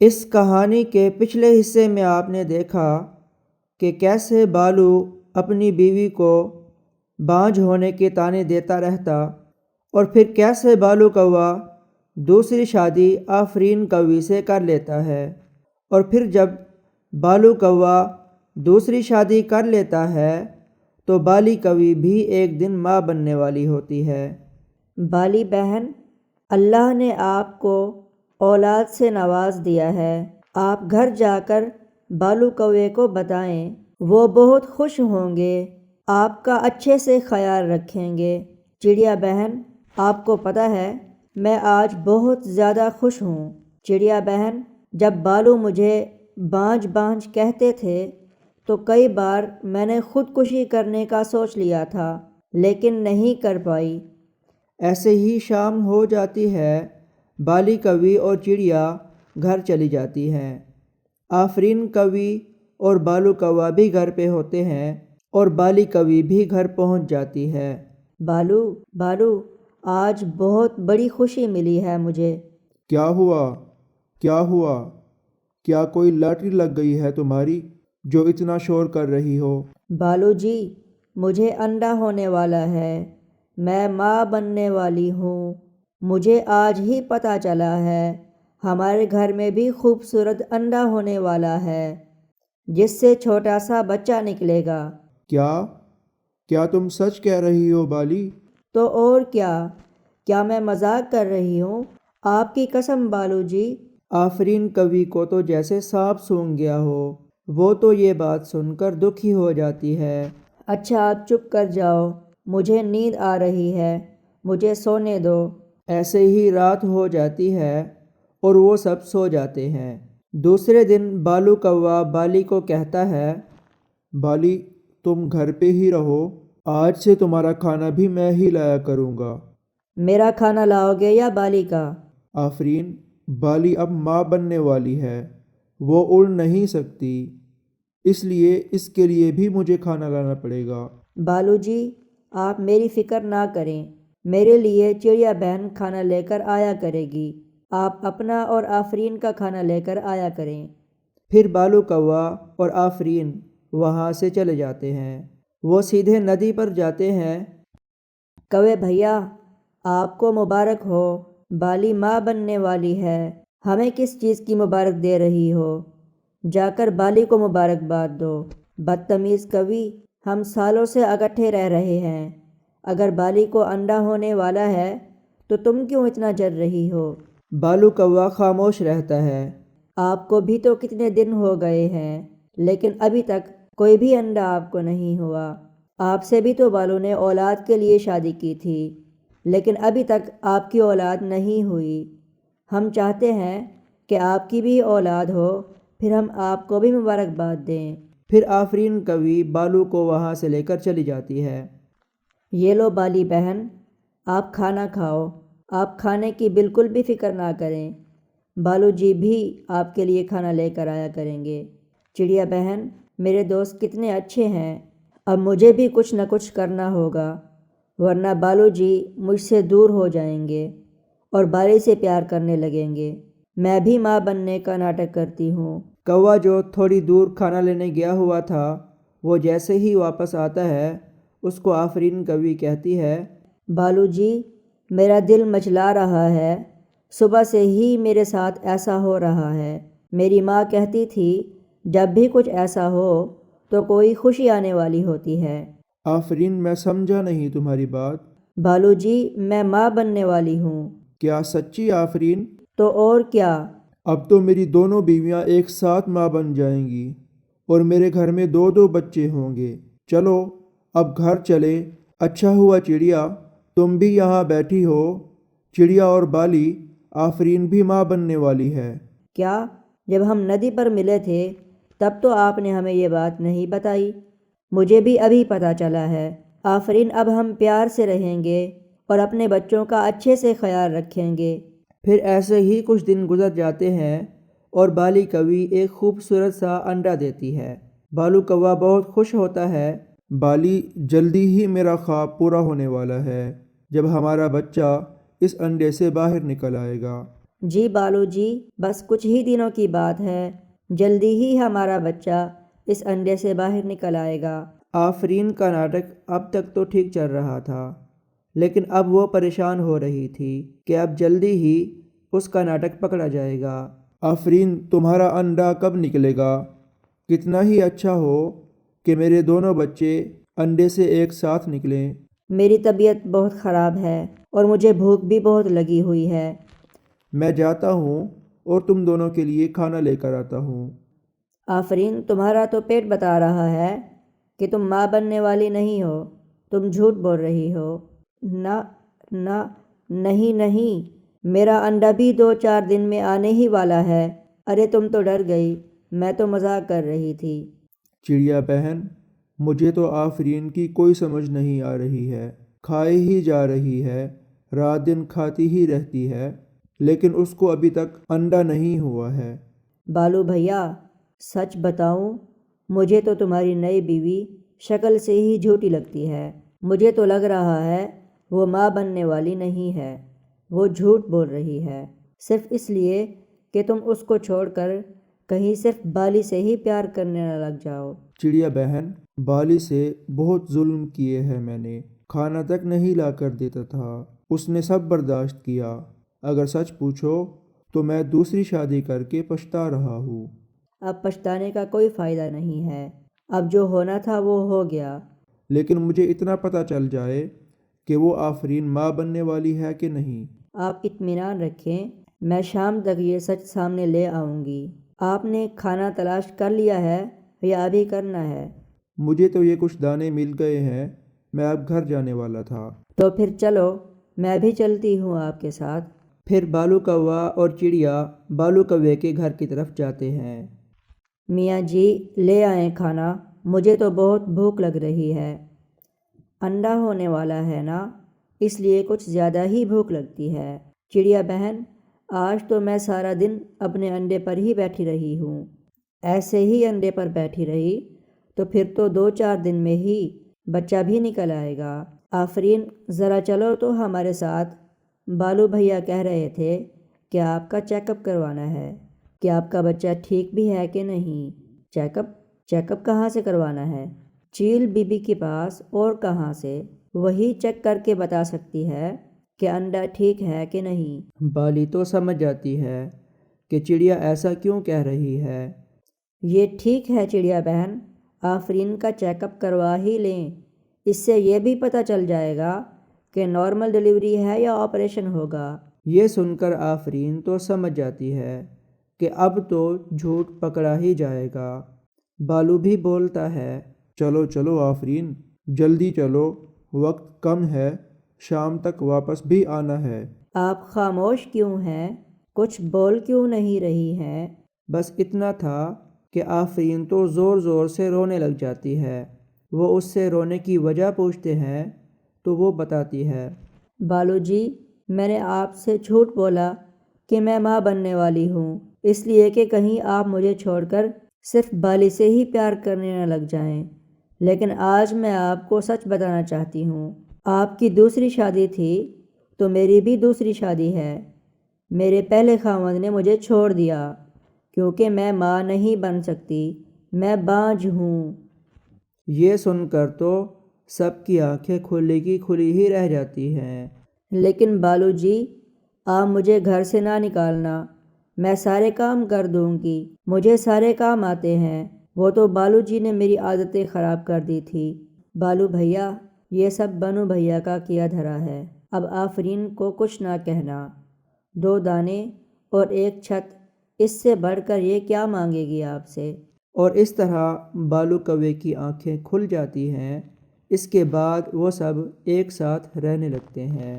اس کہانی کے پچھلے حصے میں آپ نے دیکھا کہ کیسے بالو اپنی بیوی کو بانجھ ہونے کے طعنے دیتا رہتا، اور پھر کیسے بالو کوا دوسری شادی آفرین کوی سے کر لیتا ہے، اور پھر جب بالو کوا دوسری شادی کر لیتا ہے تو بالی کوی بھی ایک دن ماں بننے والی ہوتی ہے۔ بالی بہن، اللہ نے آپ کو اولاد سے نواز دیا ہے۔ آپ گھر جا کر بالو کوے کو بتائیں، وہ بہت خوش ہوں گے، آپ کا اچھے سے خیال رکھیں گے۔ چڑیا بہن، آپ کو پتہ ہے میں آج بہت زیادہ خوش ہوں۔ چڑیا بہن، جب بالو مجھے بانجھ بانجھ کہتے تھے تو کئی بار میں نے خودکشی کرنے کا سوچ لیا تھا، لیکن نہیں کر پائی۔ ایسے ہی شام ہو جاتی ہے، بالی کوی اور چڑیا گھر چلی جاتی ہیں۔ آفرین کوی اور بالو کوا بھی گھر پہ ہوتے ہیں، اور بالی کوی بھی گھر پہنچ جاتی ہے۔ بالو بالو، آج بہت بڑی خوشی ملی ہے مجھے۔ کیا ہوا؟ کیا ہوا؟ کیا کوئی لاٹری لگ گئی ہے تمہاری جو اتنا شور کر رہی ہو؟ بالو جی، مجھے انڈا ہونے والا ہے، میں ماں بننے والی ہوں۔ مجھے آج ہی پتہ چلا ہے ہمارے گھر میں بھی خوبصورت انڈا ہونے والا ہے جس سے چھوٹا سا بچہ نکلے گا۔ کیا تم سچ کہہ رہی ہو بالی؟ تو اور کیا میں مذاق کر رہی ہوں؟ آپ کی قسم بالو جی۔ آفرین کوی کو تو جیسے سانپ سونگھ گیا ہو، وہ تو یہ بات سن کر دکھی ہو جاتی ہے۔ اچھا آپ چپ کر جاؤ، مجھے نیند آ رہی ہے، مجھے سونے دو۔ ایسے ہی رات ہو جاتی ہے اور وہ سب سو جاتے ہیں۔ دوسرے دن بالو کوا بالی کو کہتا ہے، بالی، تم گھر پہ ہی رہو، آج سے تمہارا کھانا بھی میں ہی لایا کروں گا۔ میرا کھانا لاؤ گے یا بالی کا؟ آفرین، بالی اب ماں بننے والی ہے، وہ اڑ نہیں سکتی، اس لیے اس کے لیے بھی مجھے کھانا لانا پڑے گا۔ بالو جی، آپ میری فکر نہ کریں، میرے لیے چڑیا بہن کھانا لے کر آیا کرے گی، آپ اپنا اور آفرین کا کھانا لے کر آیا کریں۔ پھر بالو کوا اور آفرین وہاں سے چلے جاتے ہیں۔ وہ سیدھے ندی پر جاتے ہیں۔ کوے بھیا، آپ کو مبارک ہو، بالی ماں بننے والی ہے، ہمیں کس چیز کی مبارک دے رہی ہو؟ جا کر بالی کو مبارکباد دو۔ بدتمیز کوی، ہم سالوں سے اکٹھے رہ رہے ہیں، اگر بالی کو انڈا ہونے والا ہے تو تم کیوں اتنا جل رہی ہو؟ بالو کوا خاموش رہتا ہے۔ آپ کو بھی تو کتنے دن ہو گئے ہیں، لیکن ابھی تک کوئی بھی انڈا آپ کو نہیں ہوا۔ آپ سے بھی تو بالو نے اولاد کے لیے شادی کی تھی، لیکن ابھی تک آپ کی اولاد نہیں ہوئی۔ ہم چاہتے ہیں کہ آپ کی بھی اولاد ہو، پھر ہم آپ کو بھی مبارکباد دیں۔ پھر آفرین کوی بالو کو وہاں سے لے کر چلی جاتی ہے۔ یہ لو بالی بہن، آپ کھانا کھاؤ، آپ کھانے کی بالکل بھی فکر نہ کریں، بالو جی بھی آپ کے لیے کھانا لے کر آیا کریں گے۔ چڑیا بہن، میرے دوست کتنے اچھے ہیں، اب مجھے بھی کچھ نہ کچھ کرنا ہوگا، ورنہ بالو جی مجھ سے دور ہو جائیں گے اور بالی سے پیار کرنے لگیں گے۔ میں بھی ماں بننے کا ناٹک کرتی ہوں۔ کوا جو تھوڑی دور کھانا لینے گیا ہوا تھا، وہ جیسے ہی واپس آتا ہے اس کو آفرین کوی کہتی ہے، بالو جی، میرا دل مچلا رہا ہے، صبح سے ہی میرے ساتھ ایسا ہو رہا ہے۔ میری ماں کہتی تھی جب بھی کچھ ایسا ہو تو کوئی خوشی آنے والی ہوتی ہے۔ آفرین، میں سمجھا نہیں تمہاری بات۔ بالو جی، میں ماں بننے والی ہوں۔ کیا سچی آفرین؟ تو اور کیا؟ اب تو میری دونوں بیویاں ایک ساتھ ماں بن جائیں گی اور میرے گھر میں دو دو بچے ہوں گے۔ چلو اب گھر چلے۔ اچھا ہوا چڑیا تم بھی یہاں بیٹھی ہو۔ چڑیا اور بالی، آفرین بھی ماں بننے والی ہے۔ کیا؟ جب ہم ندی پر ملے تھے تب تو آپ نے ہمیں یہ بات نہیں بتائی، مجھے بھی ابھی پتہ چلا ہے۔ آفرین، اب ہم پیار سے رہیں گے اور اپنے بچوں کا اچھے سے خیال رکھیں گے۔ پھر ایسے ہی کچھ دن گزر جاتے ہیں اور بالی کوی ایک خوبصورت سا انڈا دیتی ہے۔ بالو کوا بہت خوش ہوتا ہے۔ بالی، جلدی ہی میرا خواب پورا ہونے والا ہے جب ہمارا بچہ اس انڈے سے باہر نکل آئے گا۔ جی بالو جی، بس کچھ ہی دنوں کی بات ہے، جلدی ہی ہمارا بچہ اس انڈے سے باہر نکل آئے گا۔ آفرین کا ناٹک اب تک تو ٹھیک چل رہا تھا، لیکن اب وہ پریشان ہو رہی تھی کہ اب جلدی ہی اس کا ناٹک پکڑا جائے گا۔ آفرین، تمہارا انڈا کب نکلے گا؟ کتنا ہی اچھا ہو کہ میرے دونوں بچے انڈے سے ایک ساتھ نکلیں۔ میری طبیعت بہت خراب ہے اور مجھے بھوک بھی بہت لگی ہوئی ہے۔ میں جاتا ہوں اور تم دونوں کے لیے کھانا لے کر آتا ہوں۔ آفرین، تمہارا تو پیٹ بتا رہا ہے کہ تم ماں بننے والی نہیں ہو، تم جھوٹ بول رہی ہو۔ نہ نہ نہیں نہیں، میرا انڈا بھی 2-4 دن میں آنے ہی والا ہے۔ ارے تم تو ڈر گئی، میں تو مذاق کر رہی تھی۔ چڑیا بہن، مجھے تو آفرین کی کوئی سمجھ نہیں آ رہی ہے، کھائے ہی جا رہی ہے، رات دن کھاتی ہی رہتی ہے، لیکن اس کو ابھی تک انڈا نہیں ہوا ہے۔ بالو بھیا، سچ بتاؤں، مجھے تو تمہاری نئی بیوی شکل سے ہی جھوٹی لگتی ہے۔ مجھے تو لگ رہا ہے وہ ماں بننے والی نہیں ہے، وہ جھوٹ بول رہی ہے، صرف اس لیے کہ تم اس کو چھوڑ کر کہیں صرف بالی سے ہی پیار کرنے نہ لگ جاؤ۔ چڑیا بہن، بالی سے بہت ظلم کیے ہیں میں نے، کھانا تک نہیں لا کر دیتا تھا، اس نے سب برداشت کیا۔ اگر سچ پوچھو تو میں دوسری شادی کر کے پچھتا رہا ہوں۔ اب پچھتانے کا کوئی فائدہ نہیں ہے، اب جو ہونا تھا وہ ہو گیا۔ لیکن مجھے اتنا پتہ چل جائے کہ وہ آفرین ماں بننے والی ہے کہ نہیں۔ آپ اطمینان رکھیں، میں شام تک یہ سچ سامنے لے آؤں گی۔ آپ نے کھانا تلاش کر لیا ہے یا ابھی کرنا ہے؟ مجھے تو یہ کچھ دانے مل گئے ہیں، میں اب گھر جانے والا تھا۔ تو پھر چلو، میں بھی چلتی ہوں آپ کے ساتھ۔ پھر بالو کوا اور چڑیا بالو کوے کے گھر کی طرف جاتے ہیں۔ میاں جی، لے آئیں کھانا، مجھے تو بہت بھوک لگ رہی ہے۔ انڈا ہونے والا ہے نا، اس لیے کچھ زیادہ ہی بھوک لگتی ہے۔ چڑیا بہن، آج تو میں سارا دن اپنے انڈے پر ہی بیٹھی رہی ہوں۔ ایسے ہی انڈے پر بیٹھی رہی تو پھر تو 2-4 دن میں ہی بچہ بھی نکل آئے گا۔ آفرین، ذرا چلو تو ہمارے ساتھ، بالو بھیا کہہ رہے تھے کہ آپ کا چیک اپ کروانا ہے، کہ آپ کا بچہ ٹھیک بھی ہے کہ نہیں۔ چیک اپ کہاں سے کروانا ہے؟ چیل بی بی کے پاس، اور کہاں سے؟ وہی چیک کر کے بتا سکتی ہے کہ انڈا ٹھیک ہے کہ نہیں۔ بالی تو سمجھ جاتی ہے کہ چڑیا ایسا کیوں کہہ رہی ہے۔ یہ ٹھیک ہے چڑیا بہن، آفرین کا چیک اپ کروا ہی لیں، اس سے یہ بھی پتہ چل جائے گا کہ نارمل ڈلیوری ہے یا آپریشن ہوگا۔ یہ سن کر آفرین تو سمجھ جاتی ہے کہ اب تو جھوٹ پکڑا ہی جائے گا۔ بالو بھی بولتا ہے، چلو چلو آفرین، جلدی چلو، وقت کم ہے، شام تک واپس بھی آنا ہے۔ آپ خاموش کیوں ہیں؟ کچھ بول کیوں نہیں رہی ہیں؟ بس اتنا تھا کہ آفرین تو زور زور سے رونے لگ جاتی ہے۔ وہ اس سے رونے کی وجہ پوچھتے ہیں تو وہ بتاتی ہے، بالو جی، میں نے آپ سے جھوٹ بولا کہ میں ماں بننے والی ہوں، اس لیے کہ کہیں آپ مجھے چھوڑ کر صرف بالی سے ہی پیار کرنے نہ لگ جائیں۔ لیکن آج میں آپ کو سچ بتانا چاہتی ہوں، آپ کی دوسری شادی تھی تو میری بھی دوسری شادی ہے۔ میرے پہلے خاوند نے مجھے چھوڑ دیا کیونکہ میں ماں نہیں بن سکتی، میں بانجھ ہوں۔ یہ سن کر تو سب کی آنکھیں کھلی کی کھلی ہی رہ جاتی ہیں۔ لیکن بالو جی، آپ مجھے گھر سے نہ نکالنا، میں سارے کام کر دوں گی، مجھے سارے کام آتے ہیں۔ وہ تو بالو جی نے میری عادتیں خراب کر دی تھی۔ بالو بھیا، یہ سب بنو بھیا کا کیا دھرا ہے، اب آفرین کو کچھ نہ کہنا۔ 2 دانے اور 1 چھت، اس سے بڑھ کر یہ کیا مانگے گی آپ سے؟ اور اس طرح بالو کوے کی آنکھیں کھل جاتی ہیں۔ اس کے بعد وہ سب ایک ساتھ رہنے لگتے ہیں۔